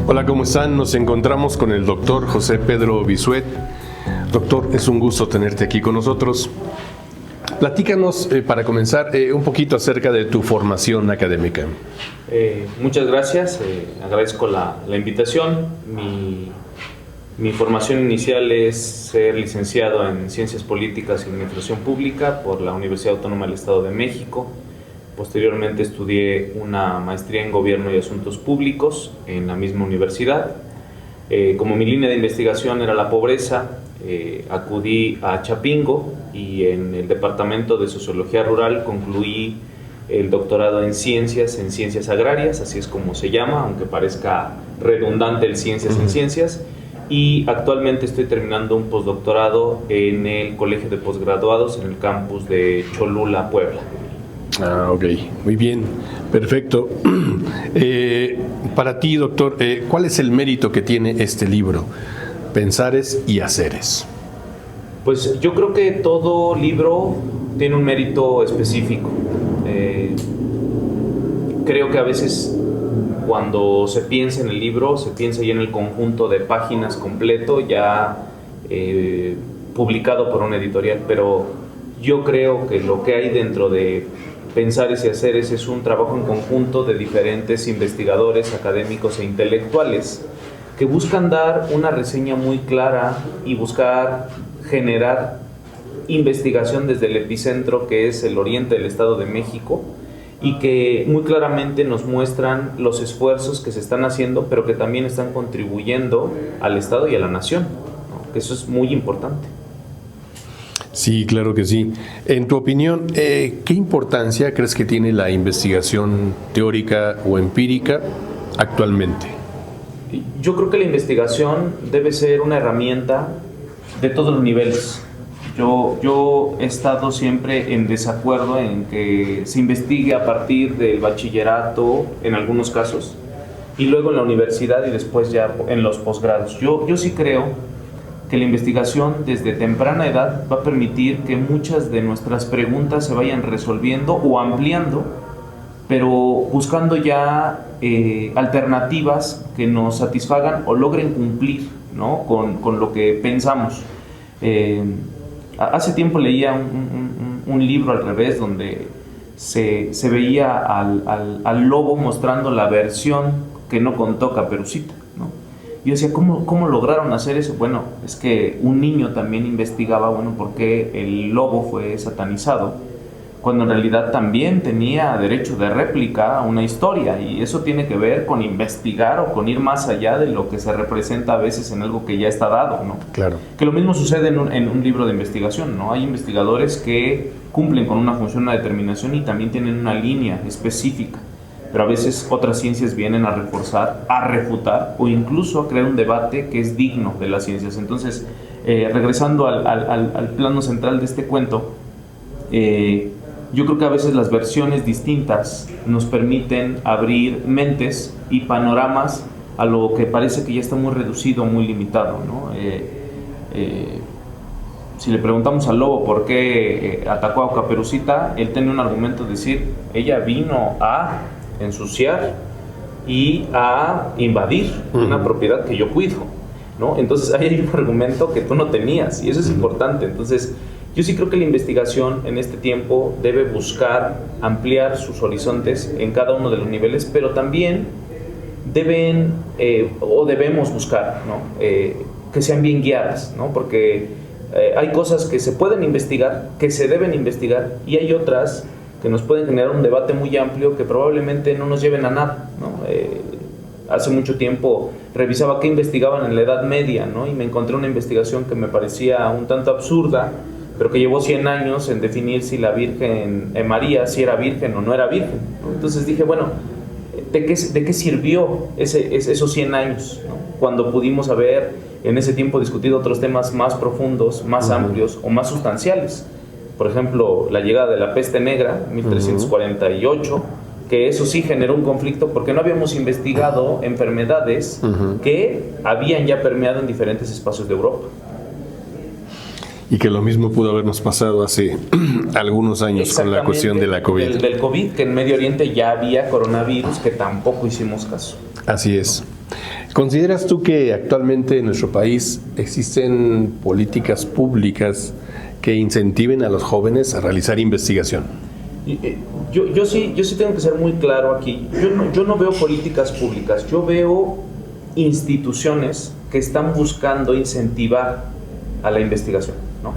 Hola, ¿cómo están? Nos encontramos con el doctor José Pedro Bisuet. Doctor, es un gusto tenerte aquí con nosotros. Platícanos, para comenzar, un poquito acerca de tu formación académica. Muchas gracias, agradezco la invitación. Mi formación inicial es ser licenciado en Ciencias Políticas y Administración Pública por la Universidad Autónoma del Estado de México. Posteriormente estudié una maestría en Gobierno y Asuntos Públicos en la misma universidad. Como mi línea de investigación era la pobreza, acudí a Chapingo y en el Departamento de Sociología Rural concluí el doctorado en Ciencias Agrarias, así es como se llama, aunque parezca redundante el Ciencias en Ciencias. Y actualmente estoy terminando un postdoctorado en el Colegio de Postgraduados en el campus de Cholula, Puebla. Ah, ok, muy bien, perfecto. Para ti, doctor, ¿cuál es el mérito que tiene este libro, Pensares y Haceres? Pues yo creo que todo libro tiene un mérito específico. Creo que a veces cuando se piensa en el libro, se piensa ya en el conjunto de páginas completo, ya publicado por una editorial, pero yo creo que lo que hay dentro de Pensares y Haceres es un trabajo en conjunto de diferentes investigadores, académicos e intelectuales que buscan dar una reseña muy clara y buscar generar investigación desde el epicentro, que es el oriente del Estado de México, y que muy claramente nos muestran los esfuerzos que se están haciendo, pero que también están contribuyendo al Estado y a la nación, ¿no? Eso es muy importante. Sí, claro que sí. En tu opinión, ¿qué importancia crees que tiene la investigación teórica o empírica actualmente? Yo creo que la investigación debe ser una herramienta de todos los niveles. Yo he estado siempre en desacuerdo en que se investigue a partir del bachillerato en algunos casos y luego en la universidad y después ya en los posgrados. Yo sí creo que la investigación desde temprana edad va a permitir que muchas de nuestras preguntas se vayan resolviendo o ampliando, pero buscando ya alternativas que nos satisfagan o logren cumplir, ¿no? con lo que pensamos. Hace tiempo leía un libro al revés donde se veía al lobo mostrando la versión que no contó Caperucita, ¿no? Yo decía, ¿cómo lograron hacer eso? Bueno, es que un niño también investigaba, bueno, por qué el lobo fue satanizado, cuando en realidad también tenía derecho de réplica a una historia, y eso tiene que ver con investigar o con ir más allá de lo que se representa a veces en algo que ya está dado, ¿no? Claro. Que lo mismo sucede en un libro de investigación, ¿no? Hay investigadores que cumplen con una función, una determinación y también tienen una línea específica, pero a veces otras ciencias vienen a reforzar, a refutar o incluso a crear un debate que es digno de las ciencias. Entonces, regresando al plano central de este cuento, yo creo que a veces las versiones distintas nos permiten abrir mentes y panoramas a lo que parece que ya está muy reducido, muy limitado, ¿no? Si le preguntamos al lobo por qué atacó a Caperucita, él tiene un argumento de decir, ella vino a ensuciar y a invadir una propiedad que yo cuido, ¿no? Entonces ahí hay un argumento que tú no tenías y eso es importante. Entonces yo sí creo que la investigación en este tiempo debe buscar ampliar sus horizontes en cada uno de los niveles, pero también debemos buscar, ¿no? Que sean bien guiadas, ¿no? Porque hay cosas que se pueden investigar, que se deben investigar, y hay otras que nos pueden generar un debate muy amplio que probablemente no nos lleven a nada, ¿no? Hace mucho tiempo revisaba qué investigaban en la Edad Media, ¿no? Y me encontré una investigación que me parecía un tanto absurda, pero que llevó 100 años en definir si la Virgen María, si era virgen o no era virgen, ¿no? Entonces dije, bueno, ¿de qué sirvió esos 100 años, ¿no? Cuando pudimos haber en ese tiempo discutido otros temas más profundos, más amplios o más sustanciales? Por ejemplo, la llegada de la peste negra, 1348, que eso sí generó un conflicto porque no habíamos investigado enfermedades que habían ya permeado en diferentes espacios de Europa. Y que lo mismo pudo habernos pasado hace algunos años con la cuestión de la COVID. Del COVID, que en Medio Oriente ya había coronavirus, que tampoco hicimos caso. Así es. ¿Consideras tú que actualmente en nuestro país existen políticas públicas que incentiven a los jóvenes a realizar investigación? Yo sí tengo que ser muy claro aquí. Yo no veo políticas públicas, yo veo instituciones que están buscando incentivar a la investigación, ¿no?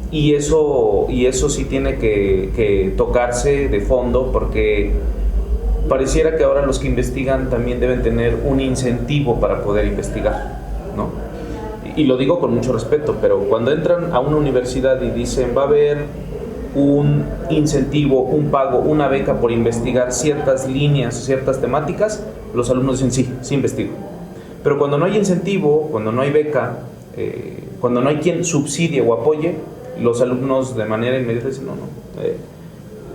Y eso sí tiene que tocarse de fondo, porque pareciera que ahora los que investigan también deben tener un incentivo para poder investigar, ¿no? Y lo digo con mucho respeto, pero cuando entran a una universidad y dicen va a haber un incentivo, un pago, una beca por investigar ciertas líneas, ciertas temáticas, los alumnos dicen sí investigo. Pero cuando no hay incentivo, cuando no hay beca, cuando no hay quien subsidie o apoye, los alumnos de manera inmediata dicen no.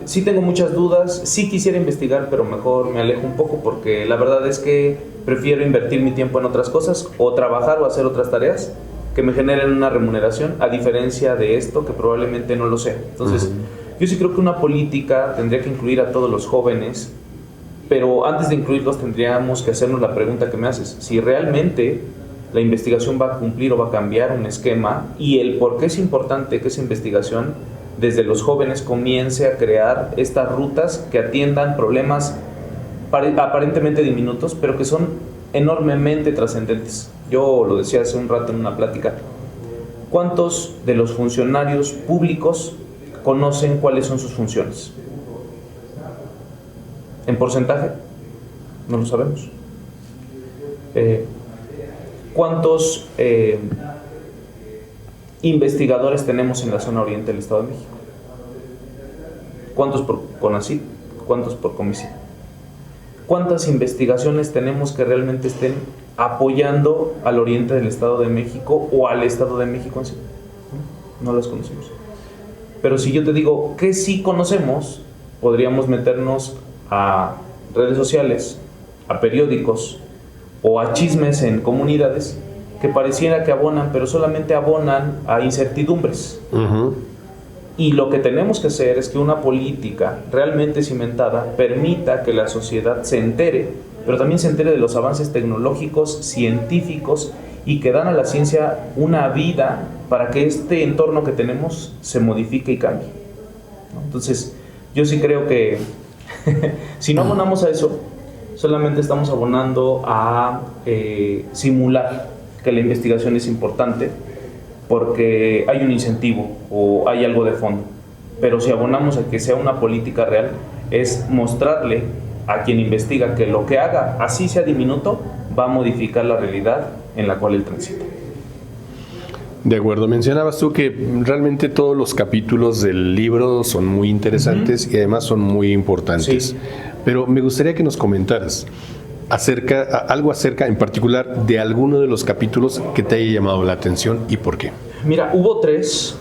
Sí tengo muchas dudas, sí quisiera investigar, pero mejor me alejo un poco, porque la verdad es que prefiero invertir mi tiempo en otras cosas, o trabajar o hacer otras tareas que me generen una remuneración, a diferencia de esto que probablemente no lo sea. Entonces, yo sí creo que una política tendría que incluir a todos los jóvenes, pero antes de incluirlos tendríamos que hacernos la pregunta que me haces: si realmente la investigación va a cumplir o va a cambiar un esquema, y el por qué es importante que esa investigación desde los jóvenes comience a crear estas rutas que atiendan problemas aparentemente diminutos, pero que son enormemente trascendentes. Yo lo decía hace un rato en una plática: ¿cuántos de los funcionarios públicos conocen cuáles son sus funciones? ¿En porcentaje? No lo sabemos. ¿Cuántos investigadores tenemos en la zona oriente del Estado de México? ¿Cuántos por CONACYT? ¿Cuántos por COMICYT? ¿Cuántas investigaciones tenemos que realmente estén apoyando al oriente del Estado de México o al Estado de México en sí? No las conocemos. Pero si yo te digo que sí conocemos, podríamos meternos a redes sociales, a periódicos o a chismes en comunidades que pareciera que abonan, pero solamente abonan a incertidumbres. Y lo que tenemos que hacer es que una política realmente cimentada permita que la sociedad se entere, pero también se entere de los avances tecnológicos, científicos, y que dan a la ciencia una vida para que este entorno que tenemos se modifique y cambie, ¿no? Entonces, yo sí creo que si no abonamos a eso, solamente estamos abonando a simular que la investigación es importante porque hay un incentivo o hay algo de fondo. Pero si abonamos a que sea una política real, es mostrarle a quien investiga que lo que haga, así sea diminuto, va a modificar la realidad en la cual él transita. De acuerdo, mencionabas tú que realmente todos los capítulos del libro son muy interesantes y además son muy importantes. Sí. Pero me gustaría que nos comentaras algo acerca en particular de alguno de los capítulos que te haya llamado la atención y por qué. Mira, hubo 3.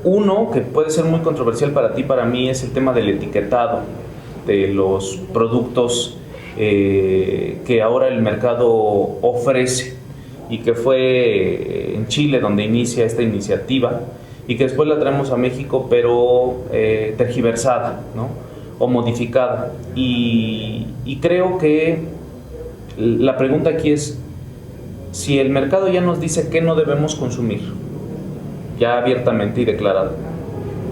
Uno que puede ser muy controversial para ti, para mí, es el tema del etiquetado de los productos que ahora el mercado ofrece, y que fue en Chile donde inicia esta iniciativa y que después la traemos a México, pero tergiversada, ¿no? O modificada. Y creo que la pregunta aquí es: si el mercado ya nos dice qué no debemos consumir, ya abiertamente y declarado,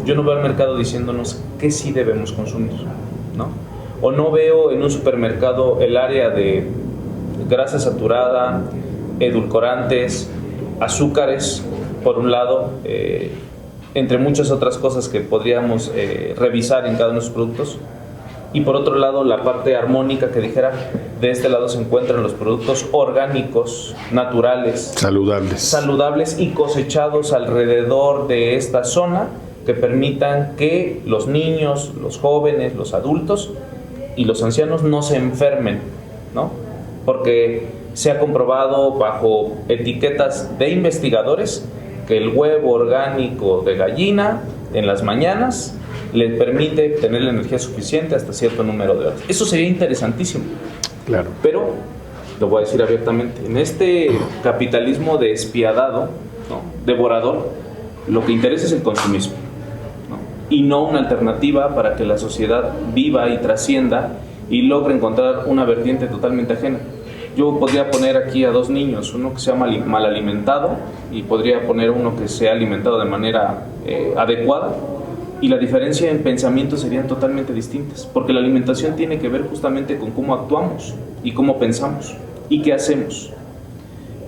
yo no veo al mercado diciéndonos qué sí debemos consumir, ¿no? O no veo en un supermercado el área de grasa saturada, edulcorantes, azúcares, por un lado, entre muchas otras cosas que podríamos revisar en cada uno de sus productos. Y por otro lado, la parte armónica que dijera: de este lado se encuentran los productos orgánicos, naturales, saludables y cosechados alrededor de esta zona, que permitan que los niños, los jóvenes, los adultos y los ancianos no se enfermen, ¿no? Porque se ha comprobado bajo etiquetas de investigadores que el huevo orgánico de gallina en las mañanas le permite tener la energía suficiente hasta cierto número de horas. Eso sería interesantísimo. Claro. Pero, lo voy a decir abiertamente, en este capitalismo despiadado, ¿no?, devorador, lo que interesa es el consumismo, ¿no? Y no una alternativa para que la sociedad viva y trascienda y logra encontrar una vertiente totalmente ajena. Yo podría poner aquí a dos niños, uno que sea mal alimentado y podría poner uno que sea alimentado de manera adecuada, y la diferencia en pensamiento serían totalmente distintas, porque la alimentación tiene que ver justamente con cómo actuamos y cómo pensamos y qué hacemos.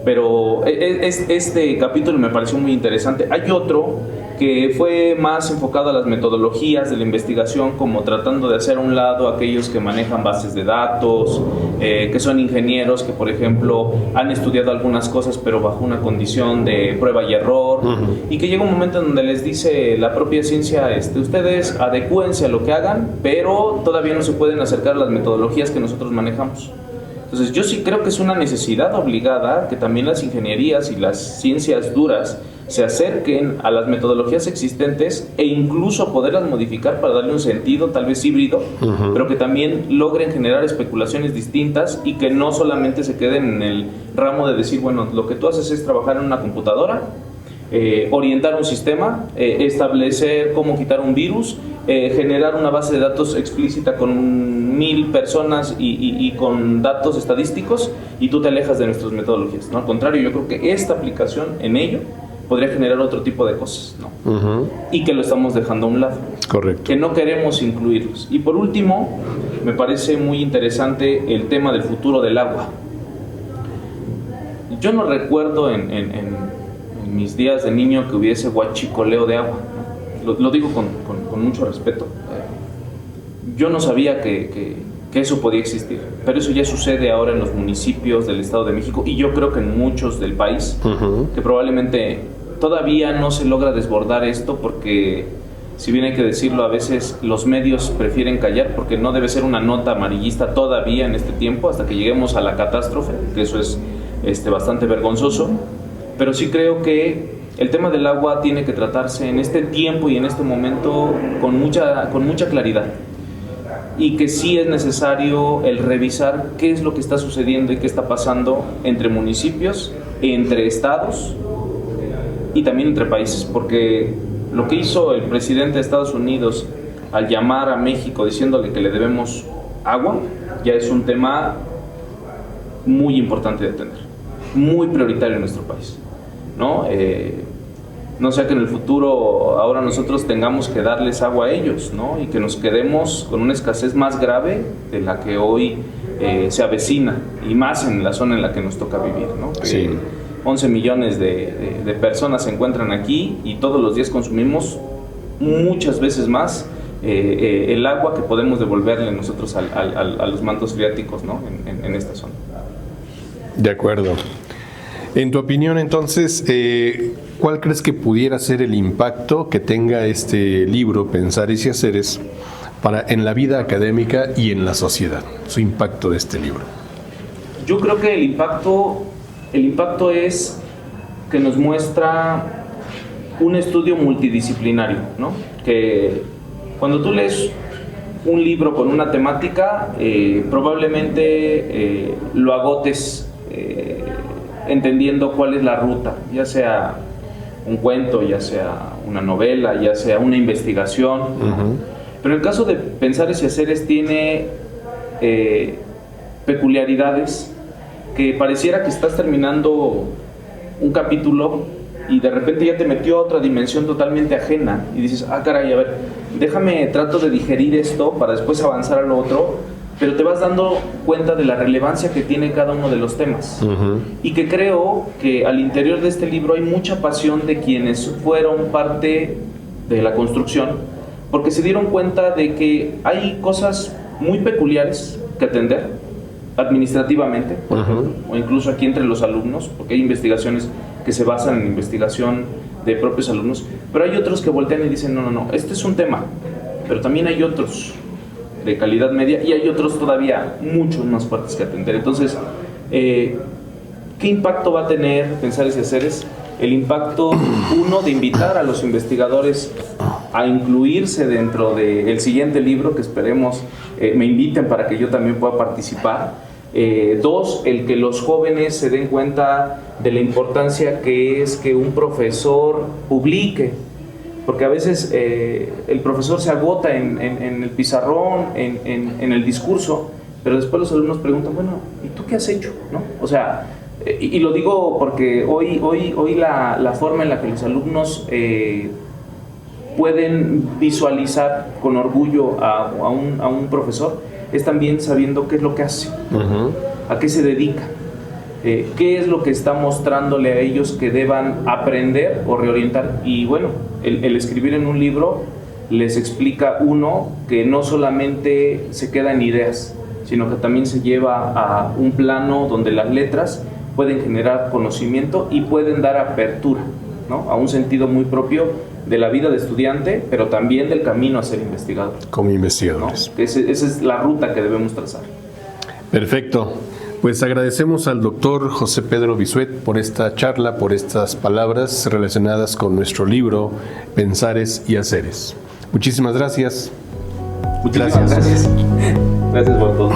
Pero este capítulo me pareció muy interesante. Hay otro que fue más enfocado a las metodologías de la investigación, como tratando de hacer a un lado aquellos que manejan bases de datos, que son ingenieros, que por ejemplo han estudiado algunas cosas pero bajo una condición de prueba y error, y que llega un momento en donde les dice la propia ciencia, ustedes adecúense a lo que hagan, pero todavía no se pueden acercar a las metodologías que nosotros manejamos. Entonces yo sí creo que es una necesidad obligada que también las ingenierías y las ciencias duras se acerquen a las metodologías existentes e incluso poderlas modificar para darle un sentido tal vez híbrido, pero que también logren generar especulaciones distintas y que no solamente se queden en el ramo de decir, bueno, lo que tú haces es trabajar en una computadora, orientar un sistema, establecer cómo quitar un virus, generar una base de datos explícita con 1000 personas y con datos estadísticos, y tú te alejas de nuestras metodologías, ¿no? Al contrario, yo creo que esta aplicación en ello podría generar otro tipo de cosas, ¿no? Y que lo estamos dejando a un lado. Correcto. Que no queremos incluirlos. Y por último, me parece muy interesante el tema del futuro del agua. Yo no recuerdo en mis días de niño que hubiese huachicoleo de agua, ¿no? Lo digo con mucho respeto. Yo no sabía que eso podía existir, pero eso ya sucede ahora en los municipios del Estado de México, y yo creo que en muchos del país, que probablemente todavía no se logra desbordar esto, porque si bien hay que decirlo, a veces los medios prefieren callar, porque no debe ser una nota amarillista todavía en este tiempo, hasta que lleguemos a la catástrofe, que eso es bastante vergonzoso. Pero sí creo que el tema del agua tiene que tratarse en este tiempo y en este momento con mucha claridad, y que sí es necesario el revisar qué es lo que está sucediendo y qué está pasando entre municipios, entre estados y también entre países, porque lo que hizo el presidente de Estados Unidos al llamar a México diciéndole que le debemos agua ya es un tema muy importante de atender, muy prioritario en nuestro país, ¿no? No sea que en el futuro ahora nosotros tengamos que darles agua a ellos, ¿no? Y que nos quedemos con una escasez más grave de la que hoy se avecina, y más en la zona en la que nos toca vivir, ¿no? Sí. 11 millones de personas se encuentran aquí, y todos los días consumimos muchas veces más el agua que podemos devolverle nosotros a los mantos freáticos, ¿no? en esta zona. De acuerdo. En tu opinión, entonces, ¿cuál crees que pudiera ser el impacto que tenga este libro, Pensares y Haceres, en la vida académica y en la sociedad? Su impacto de este libro. Yo creo que el impacto es que nos muestra un estudio multidisciplinario, ¿no? Que cuando tú lees un libro con una temática, probablemente lo agotes entendiendo cuál es la ruta, ya sea un cuento, ya sea una novela, ya sea una investigación. Pero el caso de Pensares y Haceres tiene peculiaridades que pareciera que estás terminando un capítulo y de repente ya te metió a otra dimensión totalmente ajena, y dices, caray, a ver, trato de digerir esto para después avanzar a lo otro, pero te vas dando cuenta de la relevancia que tiene cada uno de los temas. Y que creo que al interior de este libro hay mucha pasión de quienes fueron parte de la construcción, porque se dieron cuenta de que hay cosas muy peculiares que atender administrativamente, por ejemplo, o incluso aquí entre los alumnos, porque hay investigaciones que se basan en investigación de propios alumnos, pero hay otros que voltean y dicen, no, este es un tema, pero también hay otros de calidad media, y hay otros todavía muchos más fuertes que atender. Entonces, ¿qué impacto va a tener Pensares y Haceres? El impacto, uno, de invitar a los investigadores a incluirse dentro del siguiente libro, que esperemos me inviten para que yo también pueda participar. Dos, el que los jóvenes se den cuenta de la importancia que es que un profesor publique, porque a veces el profesor se agota en el pizarrón, en el discurso, pero después los alumnos preguntan, bueno, ¿y tú qué has hecho? ¿No? O sea, y lo digo porque hoy la forma en la que los alumnos pueden visualizar con orgullo a un profesor es también sabiendo qué es lo que hace, a qué se dedica, qué es lo que está mostrándole a ellos que deban aprender o reorientar. Y bueno, el escribir en un libro les explica, uno, que no solamente se queda en ideas, sino que también se lleva a un plano donde las letras pueden generar conocimiento y pueden dar apertura, ¿no?, a un sentido muy propio de la vida de estudiante, pero también del camino a ser investigador. Como investigadores. ¿No? Esa es la ruta que debemos trazar. Perfecto. Pues agradecemos al doctor José Pedro Bisuet por esta charla, por estas palabras relacionadas con nuestro libro Pensares y Haceres. Muchísimas gracias. Muchísimas gracias. Gracias por todo.